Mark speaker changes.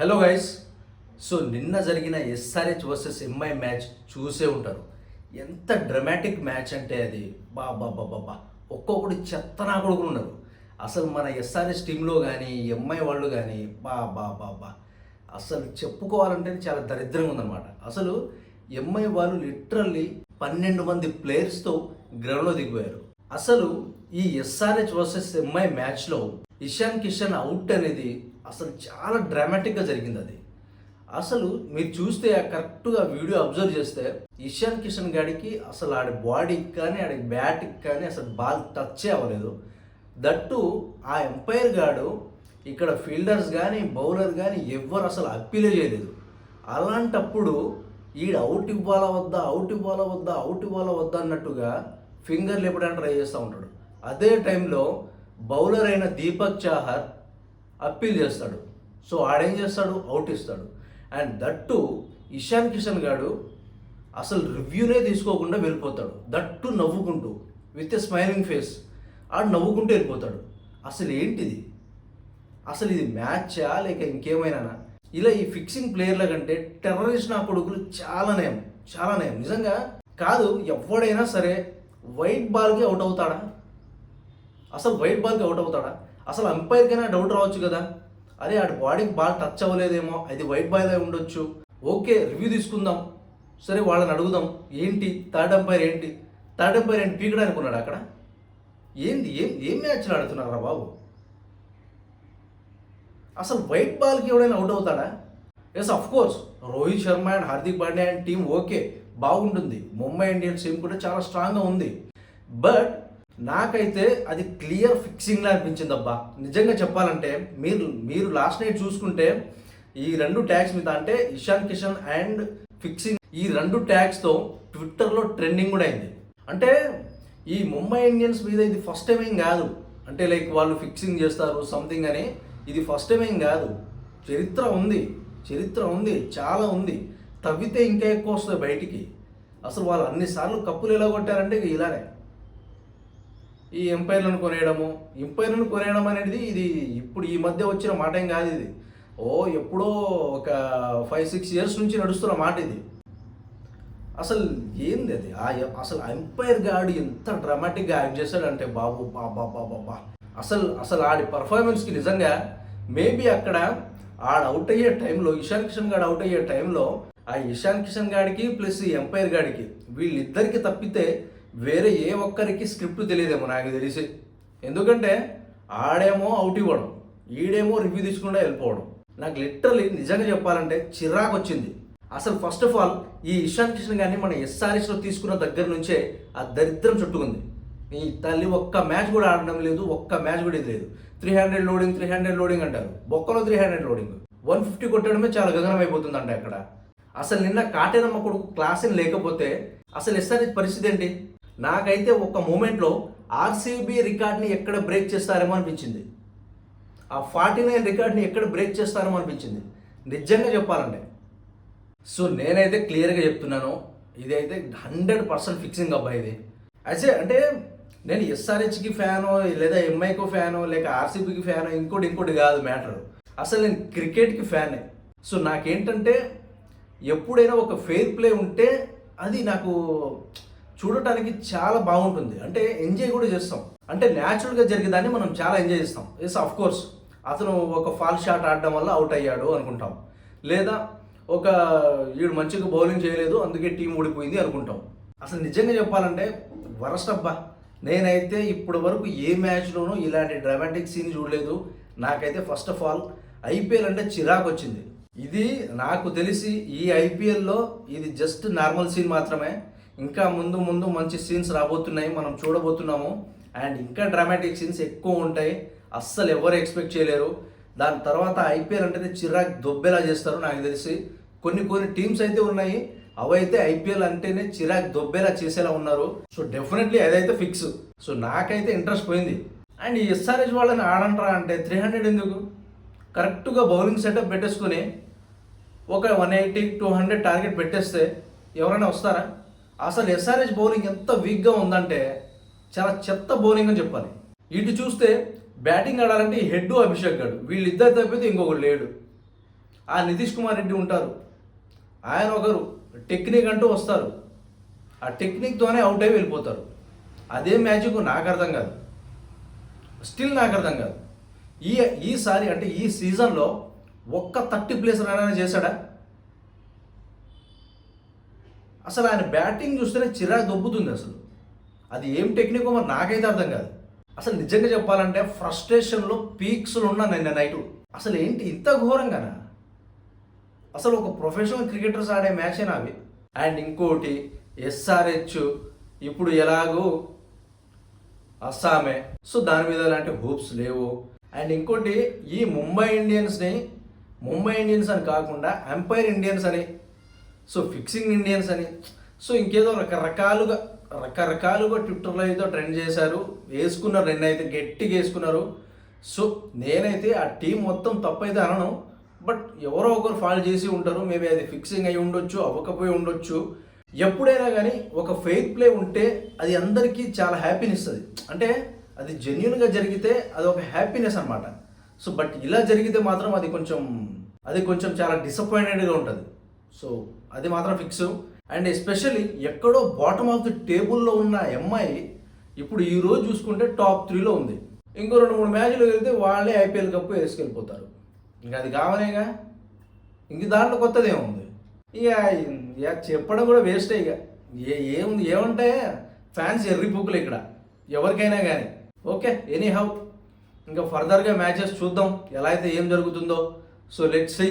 Speaker 1: Hello guys. So నిన్న జరిగిన SRH versus MI match చూసే ఉంటారు. ఎంత డ్రమాటిక్ మ్యాచ్ అంటే అది బాబా ఒక్కొక్కటి చెత్త నా కొడుకులు ఉన్నారు. అసలు మన ఎస్ఆర్హెచ్ టీంలో కానీ ఎంఐ వాళ్ళు కానీ బాబా అసలు చెప్పుకోవాలంటే చాలా దరిద్రంగా ఉందన్నమాట. అసలు ఎంఐ వాళ్ళు లిటరల్లీ 12 మంది ప్లేయర్స్తో గ్రౌండ్లో దిగిపోయారు. అసలు ఈ ఎస్ఆర్హెచ్ వర్సెస్ ఎంఐ మ్యాచ్లో ఇషాన్ కిషన్ అవుట్ అనేది అసలు చాలా డ్రామాటిక్గా జరిగింది. అది అసలు మీరు చూస్తే కరెక్ట్గా వీడియో అబ్జర్వ్ చేస్తే ఇషాన్ కిషన్ గాడికి అసలు ఆడి బాడీకి కానీ ఆడి బ్యాట్కి కానీ అసలు బాల్ టచ్ అవ్వలేదు. దట్టు ఆ ఎంపైర్ గాడు ఇక్కడ ఫీల్డర్స్ కానీ బౌలర్ కానీ ఎవ్వరు అసలు అప్పీలే చేయలేదు. అలాంటప్పుడు ఈడు అవుట్ ఇవ్వాలా వద్దా అవుట్ ఇవ్వాలా వద్దా అవుట్ ఇవ్వాలా వద్దా అన్నట్టుగా ఫింగర్ లేపడానికి ట్రై చేస్తూ ఉంటాడు. అదే టైంలో బౌలర్ అయిన దీపక్ చాహర్ అప్పీల్ చేస్తాడు. సో ఆడేం చేస్తాడు, అవుట్ ఇస్తాడు. అండ్ దట్టు ఇషాన్ కిషన్ గాడు అసలు రివ్యూనే తీసుకోకుండా వెళ్ళిపోతాడు. దట్టు నవ్వుకుంటూ విత్ ఎ స్మైలింగ్ ఫేస్ ఆడు నవ్వుకుంటూ వెళ్ళిపోతాడు. అసలు ఏంటిది? అసలు ఇది మ్యాచా లేక ఇంకేమైనా? ఇలా ఈ ఫిక్సింగ్ ప్లేయర్ల కంటే టెర్రరిస్ట్ నా కొడుకులు చాలా నయం నిజంగా. కాదు, ఎవడైనా సరే వైట్ బాల్కి అవుట్ అవుతాడా? అసలు వైట్ బాల్కి అవుట్ అవుతాడా? అసలు అంపైర్కైనా డౌట్ రావచ్చు కదా, అరే ఆడి బాడీకి బాల్ టచ్ అవ్వలేదేమో, అది వైట్ బాల్ అయి ఉండొచ్చు. ఓకే, రివ్యూ తీసుకుందాం, సరే వాళ్ళని అడుగుదాం. ఏంటి థర్డ్ అంపైర్ ఏంటి పీకడానికి ఉన్నాడు అక్కడ? ఏంది ఏం మ్యాచ్లు ఆడుతున్నారా బాబు? అసలు వైట్ బాల్కి ఎవడైనా అవుట్ అవుతాడా? Yes, of course Rohit Sharma and Hardik Pandya and team okay బాగుంటుంది. ముంబై ఇండియన్స్ టీం కూడా చాలా స్ట్రాంగ్గా ఉంది. బట్ నాకైతే అది క్లియర్ ఫిక్సింగ్లా అనిపించింది అబ్బా. నిజంగా చెప్పాలంటే మీరు లాస్ట్ నైట్ చూసుకుంటే ఈ 2 ట్యాగ్స్ మీద, అంటే ఇషాన్ కిషన్ అండ్ ఫిక్సింగ్, ఈ 2 ట్యాగ్స్తో ట్విట్టర్లో ట్రెండింగ్ కూడా అయింది. అంటే ఈ ముంబై ఇండియన్స్ మీద ఇది ఫస్ట్ టైం ఏం కాదు. అంటే లైక్ వాళ్ళు ఫిక్సింగ్ చేస్తారు సంథింగ్ అని, ఇది ఫస్ట్ టైం ఏం కాదు. చరిత్ర ఉంది చాలా ఉంది. తవ్వితే ఇంకా ఎక్కువ వస్తుంది బయటికి. అసలు వాళ్ళు అన్నిసార్లు కప్పులు ఎలా కొట్టారంటే ఇలానే. ఈ ఎంపైర్లను కొనేయడం అనేది ఇది ఇప్పుడు ఈ మధ్య వచ్చిన మాట ఏం కాదు. ఇది ఎప్పుడో ఒక 5-6 ఇయర్స్ నుంచి నడుస్తున్న మాట ఇది. అసలు ఏంది అది? అసలు ఎంపైర్ గాడు ఎంత డ్రామాటిక్గా యాక్ట్ చేశాడంటే బాబు బాబా. అసలు ఆడి పర్ఫార్మెన్స్కి నిజంగా మేబీ అక్కడ ఆడ అవుట్ అయ్యే టైంలో, ఇషాన్ కిషన్ గాడు అవుట్ అయ్యే టైంలో, ఆ ఇషాన్ కిషన్ గాడికి ప్లస్ ఈ ఎంపైర్ గాడికి వీళ్ళిద్దరికి తప్పితే వేరే ఏ ఒక్కరికి స్క్రిప్ట్ తెలియదేమో నాకు తెలిసి. ఎందుకంటే ఆడేమో అవుట్ ఇవ్వడం, ఈడేమో రివ్యూ తీసుకుంటూ వెళ్ళిపోవడం. నాకు లిటరలీ నిజంగా చెప్పాలంటే చిరాకు వచ్చింది. అసలు ఫస్ట్ ఆఫ్ ఆల్ ఈ ఇషాన్ కిషన్ గారిని మన ఎస్ఆర్హెచ్లో తీసుకున్న దగ్గర నుంచే ఆ దరిద్రం చుట్టుకుంది. ఈ తల్లి ఒక్క మ్యాచ్ కూడా ఆడడం లేదు, ఒక్క మ్యాచ్ కూడా ఇది లేదు. 300 లోడింగ్ అంటారు, బొక్కలో 300 లోడింగ్. 150 కొట్టడమే చాలా గగనం అయిపోతుందంట అక్కడ. అసలు నిన్న కాటేనమ్మ కొడుకు క్లాస్ లేకపోతే అసలు ఎస్ఆర్హెచ్ పరిస్థితి ఏంటి? నాకైతే ఒక మూమెంట్లో ఆర్సీబీ రికార్డ్ని ఎక్కడ బ్రేక్ చేస్తారేమో అనిపించింది. ఆ 49 రికార్డ్ని ఎక్కడ బ్రేక్ చేస్తారేమో అనిపించింది నిజంగా చెప్పాలంటే. సో నేనైతే క్లియర్గా చెప్తున్నాను, ఇదైతే 100% ఫిక్సింగ్ అబ్బాయి ఇది. అంటే నేను ఎస్ఆర్హెచ్కి ఫ్యానో లేదా ఎంఐకో ఫ్యానో లేక ఆర్సీబీకి ఫ్యానో ఇంకోటి కాదు మ్యాటర్. అసలు నేను క్రికెట్కి ఫ్యానే. సో నాకేంటంటే ఎప్పుడైనా ఒక ఫెయిర్ ప్లే ఉంటే అది నాకు చూడటానికి చాలా బాగుంటుంది. అంటే ఎంజాయ్ కూడా చేస్తాం. అంటే న్యాచురల్గా జరిగేదాన్ని మనం చాలా ఎంజాయ్ చేస్తాం. ఎస్, ఆఫ్ కోర్స్ అతను ఒక ఫాల్ షాట్ ఆడడం వల్ల అవుట్ అయ్యాడు అనుకుంటాం, లేదా వీడు మంచిగా బౌలింగ్ చేయలేదు అందుకే టీం ఓడిపోయింది అనుకుంటాం. అసలు నిజంగా చెప్పాలంటే వరస్ట్ అబ్బా. నేనైతే ఇప్పటి వరకు ఏ మ్యాచ్లోనూ ఇలాంటి డ్రామాటిక్ సీన్ చూడలేదు. నాకైతే ఫస్ట్ ఆఫ్ ఆల్ ఐపీఎల్ అంటే చిరాకు వచ్చింది. ఇది నాకు తెలిసి ఈ ఐపీఎల్లో ఇది జస్ట్ నార్మల్ సీన్ మాత్రమే. ఇంకా ముందు మంచి సీన్స్ రాబోతున్నాయి, మనం చూడబోతున్నాము. అండ్ ఇంకా డ్రామాటిక్ సీన్స్ ఎక్కువ ఉంటాయి, అస్సలు ఎవరు ఎక్స్పెక్ట్ చేయలేరు. దాని తర్వాత ఐపీఎల్ అంటేనే చిరాకు దొబ్బేలా చేస్తారు నాకు తెలిసి. కొన్ని టీమ్స్ అయితే ఉన్నాయి, అవైతే ఐపీఎల్ అంటేనే చిరాకు దొబ్బేలా చేసేలా ఉన్నారు. సో డెఫినెట్లీ అదైతే ఫిక్స్. సో నాకైతే ఇంట్రెస్ట్ పోయింది. అండ్ ఈ ఎస్ఆర్హెచ్ వాళ్ళని ఆడంటారా అంటే 300 ఎందుకు? కరెక్ట్గా బౌలింగ్ సెటప్ పెట్టేసుకొని ఒక 180-200 టార్గెట్ పెట్టేస్తే ఎవరైనా వస్తారా? అసలు ఎస్ఆర్హెచ్ బౌలింగ్ ఎంత వీక్గా ఉందంటే చాలా చెత్త బౌలింగ్ అని చెప్పాలి. ఇటు చూస్తే బ్యాటింగ్ ఆడాలంటే హెడ్ అభిషేక్ గాడు, వీళ్ళిద్దరు తప్పితే ఇంకొకటి లేడు. ఆ నితీష్ కుమార్ రెడ్డి ఉంటారు, ఆయన ఒకరు టెక్నిక్ అంటూ వస్తారు, ఆ టెక్నిక్తోనే అవుట్ అయి వెళ్ళిపోతారు. అదే మ్యాజిక్ నాకు అర్థం కాదు, స్టిల్ నాకు అర్థం కాదు. ఈసారి అంటే ఈ సీజన్లో ఒక్క 30 ప్లేస్ రన్ అయినా చేశాడా? అసలు ఆయన బ్యాటింగ్ చూస్తేనే చిరాకు దొబ్బుతుంది. అసలు అది ఏం టెక్నికో మరి నాకైతే అర్థం కాదు. అసలు నిజంగా చెప్పాలంటే ఫ్రస్ట్రేషన్లో పీక్స్లో ఉన్నా నిన్న నైటు. అసలు ఏంటి ఇంత ఘోరంగానా? అసలు ఒక ప్రొఫెషనల్ క్రికెటర్స్ ఆడే మ్యాచ్ అయినా అవి. అండ్ ఇంకోటి ఎస్ఆర్హెచ్ ఇప్పుడు ఎలాగో అస్సామే, సో దాని మీద ఎలాంటి హోప్స్ లేవు. అండ్ ఇంకోటి ఈ ముంబై ఇండియన్స్ అని కాకుండా ఎంపైర్ ఇండియన్స్ అని, సో ఫిక్సింగ్ ఇండియన్స్ అని, సో ఇంకేదో రకరకాలుగా ట్విట్టర్లో ఏదో ట్రెండ్ చేశారు, వేసుకున్నారు, నిన్నైతే గట్టిగా వేసుకున్నారు. సో నేనైతే ఆ టీం మొత్తం తప్పైతే అనను, బట్ ఎవరో ఒకరు ఫాల్ చేసి ఉంటారు. మేబీ అది ఫిక్సింగ్ అయి ఉండొచ్చు, అవ్వకపోయి ఉండొచ్చు. ఎప్పుడైనా కానీ ఒక ఫెయిర్ ప్లే ఉంటే అది అందరికీ చాలా హ్యాపీనెస్ ఇస్తుంది. అంటే అది జెన్యున్గా జరిగితే అది ఒక హ్యాపీనెస్ అనమాట. సో బట్ ఇలా జరిగితే మాత్రం అది కొంచెం చాలా డిసప్పాయింటెడ్గా ఉంటుంది. సో అది మాత్రం ఫిక్స్. అండ్ ఎస్పెషల్లీ ఎక్కడో బాటమ్ ఆఫ్ ది టేబుల్లో ఉన్న అమ్మాయి ఇప్పుడు ఈరోజు చూసుకుంటే టాప్ 3లో ఉంది. ఇంకో 2-3 మ్యాచ్లు వెళ్తే వాళ్ళే ఐపీఎల్ కప్పు వేసుకెళ్ళిపోతారు. ఇంకా అది కావనేగా, ఇంక దాంట్లో కొత్తది ఏముంది? ఇక చెప్పడం కూడా వేస్టే. ఇక ఏముంది, ఏమంటే ఫ్యాన్స్ ఎర్రిపుక్కులు ఇక్కడ ఎవరికైనా కానీ. ఓకే, ఎనీ హౌ ఇంకా ఫర్దర్గా మ్యాచెస్ చూద్దాం ఎలా అయితే ఏం జరుగుతుందో. So let's see.